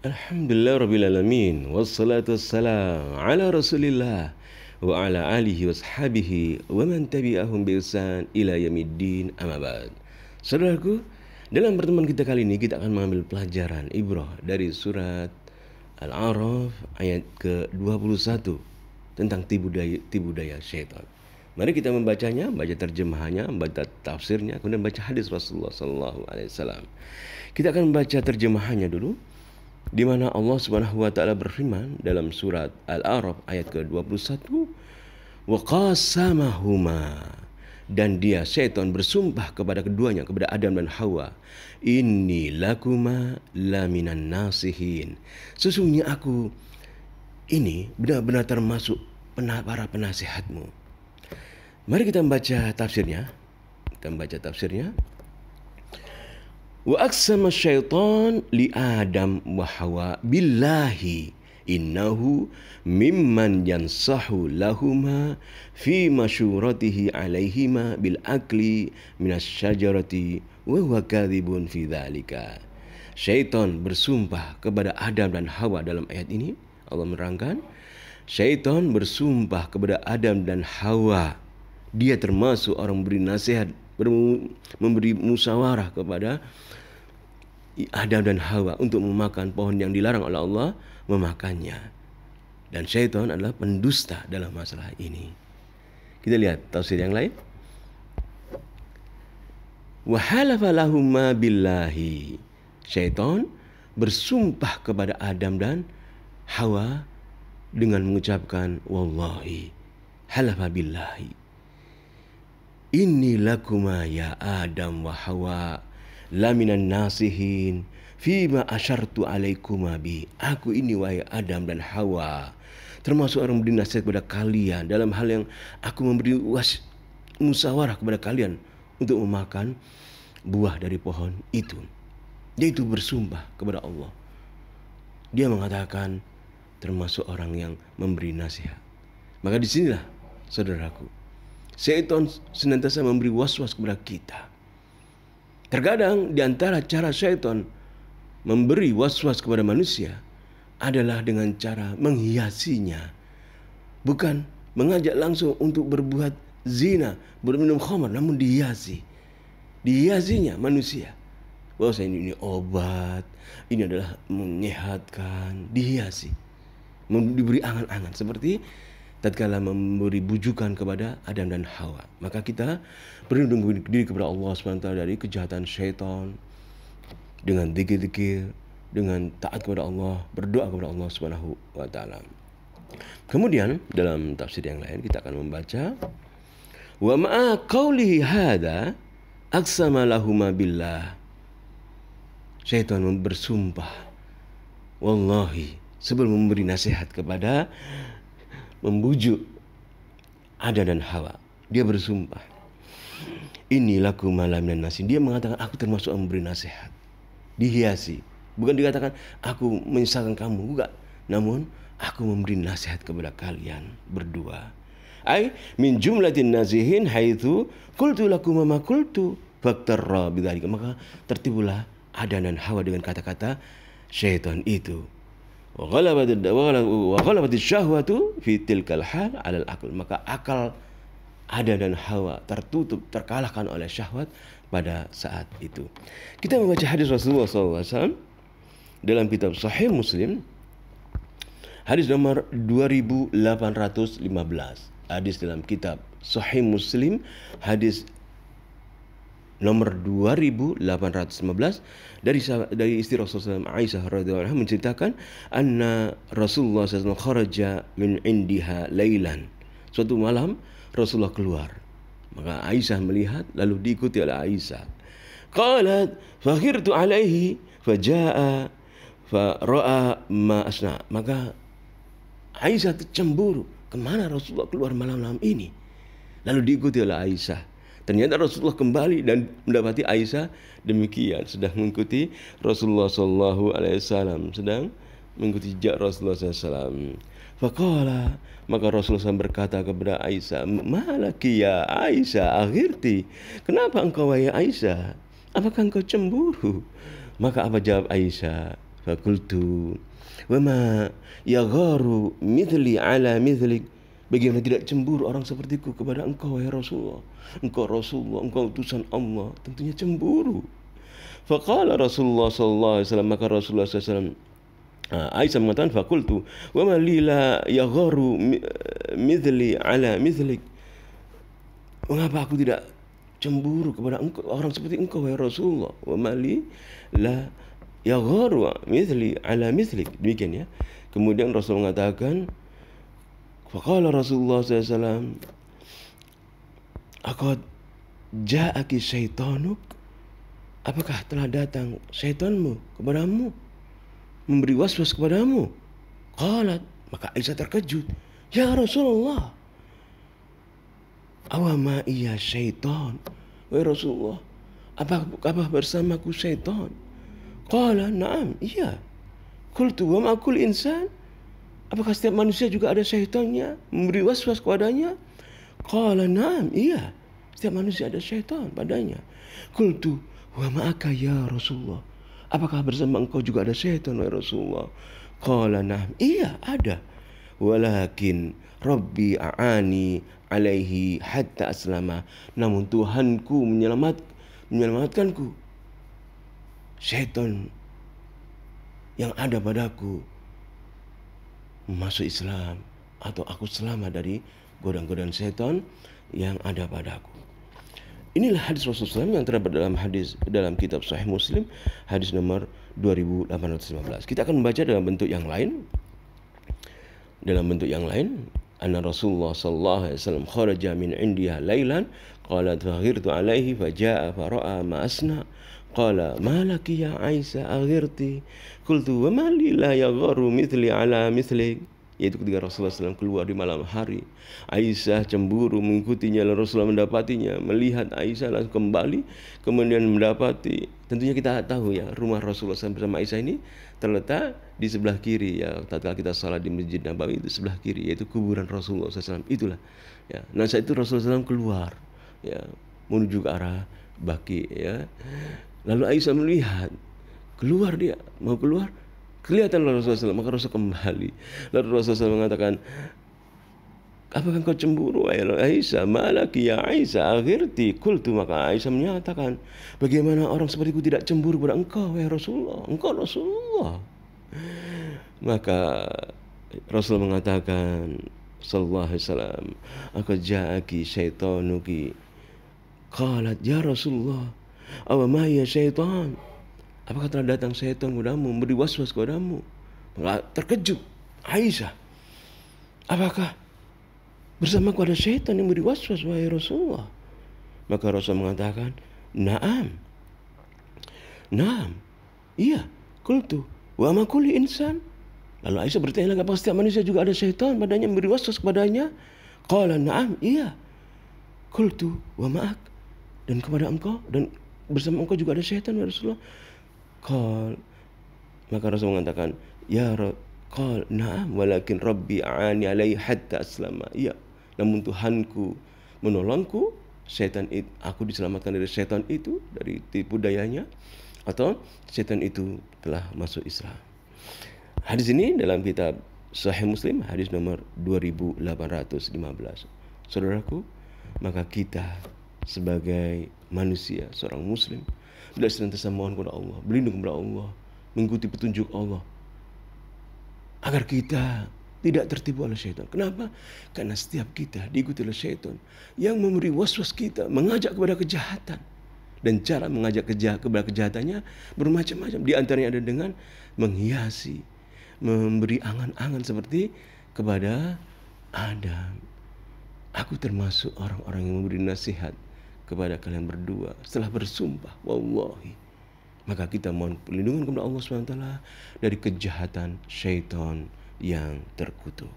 Alhamdulillahirrabbilalamin. Wassalatu wassalam ala rasulillah wa ala alihi wa sahabihi wa man tabi'ahum bi ihsan ila yamiddin amma ba'd. Saudaraku, dalam pertemuan kita kali ini kita akan mengambil pelajaran ibrah dari surat Al-A'raf ayat ke-21 tentang tipu daya syaitan. Mari kita membacanya, baca terjemahannya, baca tafsirnya, kemudian baca hadis Rasulullah SAW. Kita akan membaca terjemahannya dulu, di mana Allah Subhanahu wa taala berfirman dalam surat Al-A'raf ayat ke-21, wa qasamahuma, dan dia syaitan bersumpah kepada keduanya, kepada Adam dan Hawa, inni lakuma laminan nasihin, sesungguhnya aku ini benar-benar termasuk para penasihatmu. Mari kita membaca tafsirnya. Wa aqsama syaitan li Adam wa Hawa billahi innahu mimman yansahu lahuma fi masyuratihi alaihima bil akli minas syajarati wa huwa kadhibun fi dzalika. Syaitan bersumpah kepada Adam dan Hawa. Dalam ayat ini Allah menerangkan, syaitan bersumpah kepada Adam dan Hawa. Dia termasuk orang memberi nasihat, memberi musyawarah kepada Adam dan Hawa untuk memakan pohon yang dilarang oleh Allah memakannya. Dan syaitan adalah pendusta dalam masalah ini. Kita lihat tafsir yang lain. Wa halafa lahumma billahi. Syaitan bersumpah kepada Adam dan Hawa dengan mengucapkan wallahi, halafa billahi, inni lakuma ya Adam wa Hawa laminan nasihin fima asyartu alaikuma bi. Aku ini wahai Adam dan Hawa termasuk orang memberi nasihat kepada kalian dalam hal yang aku memberi musyawarah kepada kalian untuk memakan buah dari pohon itu. Dia itu bersumpah kepada Allah. Dia mengatakan termasuk orang yang memberi nasihat. Maka disinilah saudaraku, syaitan senantiasa memberi was-was kepada kita. Terkadang di antara cara syaitan memberi was-was kepada manusia adalah dengan cara menghiasinya. Bukan mengajak langsung untuk berbuat zina, berminum khamar, namun dihiasi. Dihiasinya manusia. Bahwa ini obat, ini adalah menyehatkan, dihiasi. Diberi angan-angan seperti tatkala memberi bujukan kepada Adam dan Hawa. Maka kita berlindung diri kepada Allah SWT dari kejahatan syaitan dengan zikir-zikir, dengan taat kepada Allah, berdoa kepada Allah SWT. Kemudian dalam tafsir yang lain kita akan membaca, wa ma'a qawlihi hadha aqsama lahuma billah. Syaitan bersumpah wallahi, sebelum memberi nasihat kepada, membujuk Adam dan Hawa, dia bersumpah, ini laku malam dan nasi. Dia mengatakan aku termasuk yang memberi nasihat. Dihiasi, bukan dikatakan aku menyusahkan kamu, bukan, namun aku memberi nasihat kepada kalian berdua. Ai min jumlatin nazihin haitsu qultu lakum ma qultu faktarra bidzalika. Maka tertibulah Adam dan Hawa dengan kata-kata syaitan itu. Wa ghalabat syahwatu fi tilkal hal 'ala al-aql. Maka akal Adam dan Hawa tertutup, terkalahkan oleh syahwat pada saat itu. Kita membaca hadis Rasulullah SAW dalam kitab Sahih Muslim, hadis nomor 2815. Hadis dalam kitab Sahih Muslim, hadis nomor 2815 dari istri Rasulullah SAW, Aisyah radhiyallahu anha, menceritakan anna Rasulullah SAW kharaja min indiha lailan. Suatu malam Rasulullah keluar, maka Aisyah melihat, lalu diikuti oleh Aisyah. Qalat fakhirtu alaihi faja'a fara'a ma asna. Maka Aisyah cemburu, kemana Rasulullah keluar malam-malam ini? Lalu diikuti oleh Aisyah. Ternyata Rasulullah kembali dan mendapati Aisyah demikian, sedang mengikuti Rasulullah SAW, sedang mengikuti jejak Rasulullah SAW. Faqala, maka Rasulullah SAW berkata kepada Aisyah, malaki ya Aisyah akhirti, kenapa engkau wahai Aisyah, apakah engkau cemburu? Maka apa jawab Aisyah? Fakultu wa ma yagharu mithli ala mithlik. Bagaimana tidak cemburu orang sepertiku kepada engkau wahai Rasulullah. Engkau Rasulullah, engkau utusan Allah, tentunya cemburu. Faqala Rasulullah sallallahu alaihi wasallam, maka Rasulullah sallallahu alaihi wasallam, Aisyah mengatakan, fakultu wa ma li la yagharu mithli ala mithlik. Mengapa aku tidak cemburu kepada engkau, orang seperti engkau wahai Rasulullah. Wa ma li la yagharu mithli ala mithlik. Demikian ya. Kemudian Rasul mengatakan, faqala Rasulullah sallallahu alaihi wasallam, aqad ja'aki syaitanuk. Apakah telah datang syaitanmu kepadamu, memberi waswas kepadamu? Qalat, maka Aisyah terkejut, ya Rasulullah, awama iya syaitan, wahai Rasulullah, apakah bersamaku syaitan? Qala, na'am, iya. Qultu wa ma kulli insan, apakah setiap manusia juga ada syaitannya, memberi waswas kepadanya? Qala, na'am, iya, setiap manusia ada syaitan padanya. Qultu wa ma'aka ya Rasulullah, apakah bersama engkau juga ada syaitan wahai Rasulullah? Qala, na'am, iya ada. Walakin Rabbi a'ani alaihi hatta aslama, namun Tuhanku menyelamatkanku syaitan yang ada padaku masuk Islam, atau aku selamat dari godaan-godaan syaitan yang ada padaku. Inilah hadis Rasulullah SAW yang terdapat dalam kitab Sahih Muslim, hadis nomor 2815. Kita akan membaca dalam bentuk yang lain. Anna Rasulullah sallallahu alaihi wasallam kharaja min indiha lailan, qalat faghirtu alaihi faja'a fara'a ma asna. Qala ma laki ya Aisyah aghirti? Qultu wa ma li la yagharu mithli ala mithlik. Yaitu ketika Rasulullah SAW keluar di malam hari, Aisyah cemburu mengikutinya, lalu Rasulullah mendapatinya, melihat Aisyah langsung kembali, kemudian mendapati. Tentunya kita tahu ya, rumah Rasulullah SAW bersama Aisyah ini terletak di sebelah kiri ya. Tatkala kita salat di Masjid Nabawi itu sebelah kiri, yaitu kuburan Rasulullah SAW. Itulah ya. Nah saat itu Rasulullah SAW keluar ya, menuju ke arah Baqi ya. Lalu Aisyah melihat, keluar dia, mau keluar, kelihatan Rasulullah SAW, maka Rasul kembali. Lalu Rasulullah SAW mengatakan, apakah engkau cemburu wahai Aisyah? Malaki ya Aisyah aghirti? Qultu, maka Aisyah menyatakan, bagaimana orang sepertiku tidak cemburu pada engkau wahai Rasulullah? Engkau Rasulullah. Maka Rasul mengatakan sallallahu alaihi wasallam, aqad ja'aki syaitanuki. Qalat ya Rasulullah, aw ma ya syaitan? Apakah telah datang syaitan kepadamu, memberi waswas kepadamu? Maka terkejut Aisyah, apakah bersamaku ada syaitan yang memberi waswas wahai Rasulullah? Maka Rasul mengatakan, na'am, iya. Qultu wa ma kulli insan. Lalu Aisyah bertanya lagi, apakah setiap manusia juga ada syaitan padanya, memberi waswas kepadanya? Qala, na'am, iya. Qultu wa ma'ak, dan kepada engkau, dan bersama engkau juga ada syaitan wahai Rasulullah? Qal, maka Rasul mengatakan, qal na'am walakin Rabbi a'ani alaihi hatta aslama. Iya, namun Tuhanku menolongku, syaitan itu, aku diselamatkan dari syaitan itu, dari tipu dayanya, atau syaitan itu telah masuk Islam. Hadis ini dalam kitab Sahih Muslim, hadis nomor 2815. Saudaraku, maka kita sebagai manusia, seorang muslim, bila senantiasa mohon kepada Allah, berlindung kepada Allah, mengikuti petunjuk Allah, agar kita tidak tertipu oleh syaitan. Kenapa? Karena setiap kita diikuti oleh syaitan yang memberi waswas kita, mengajak kepada kejahatan. Dan cara mengajak kepada kejahatannya bermacam-macam. Di antaranya ada dengan menghiasi, memberi angan-angan seperti kepada Adam. Aku termasuk orang-orang yang memberi nasihat kepada kalian berdua setelah bersumpah wallahi, maka kita mohon perlindungan kepada Allah SWT dari kejahatan syaitan yang terkutuk.